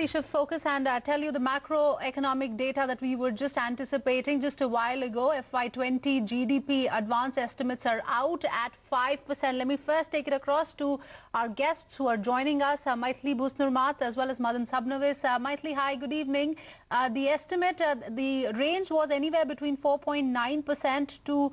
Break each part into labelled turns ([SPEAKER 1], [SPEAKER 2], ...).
[SPEAKER 1] quickly shift focus and tell you the macroeconomic data that we were just anticipating just a while ago. FY20 GDP advance estimates are out at 5%. Let me first take it across to our guests who are joining us, Maithili Busnurmat as well as Madan Sabnavis. Maithili, hi, good evening. The estimate, the range was anywhere between 4.9% to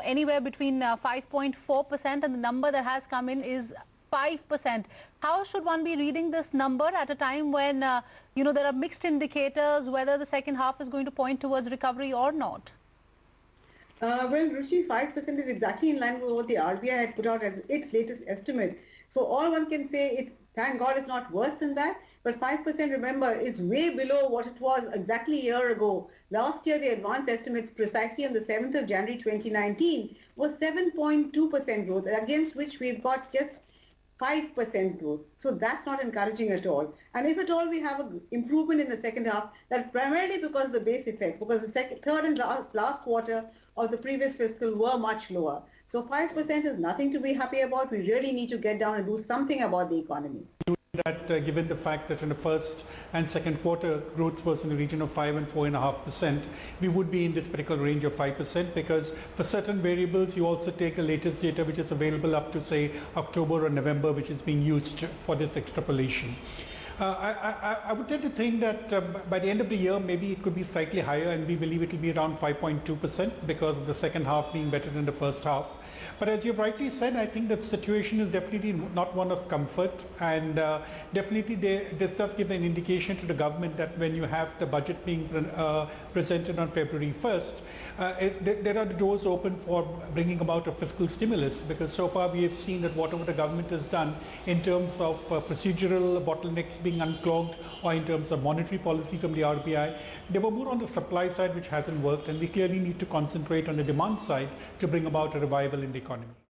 [SPEAKER 1] anywhere between 5.4%, and the number that has come in is 5%. How should one be reading this number at a time when, there are mixed indicators whether the second half is going to point towards recovery or not?
[SPEAKER 2] Well, Ruchi, 5% is exactly in line with what the RBI had put out as its latest estimate. So all one can say is, thank God it's not worse than that, but 5%, remember, is way below what it was exactly a year ago. Last year, the advance estimates precisely on the 7th of January 2019 was 7.2% growth, against which we've got just 5% growth. So that's not encouraging at all. And if at all we have an improvement in the second half, that's primarily because of the base effect, because the third and last quarter of the previous fiscal were much lower. So 5% is nothing to be happy about. We really need to get down and do something about the economy.
[SPEAKER 3] That given the fact that in the first and second quarter growth was in the region of 5 and 4.5%, we would be in this particular range of 5%, because for certain variables you also take the latest data which is available up to say October or November, which is being used for this extrapolation. I would tend to think that by the end of the year maybe it could be slightly higher, and we believe it will be around 5.2% because of the second half being better than the first half. But as you've rightly said, I think the situation is definitely not one of comfort, and definitely this does give an indication to the government that when you have the budget being presented on February 1st, there are the doors open for bringing about a fiscal stimulus, because so far we have seen that whatever the government has done in terms of procedural bottlenecks being unclogged, or in terms of monetary policy from the RBI, they were more on the supply side, which hasn't worked, and we clearly need to concentrate on the demand side to bring about a revival in the economy.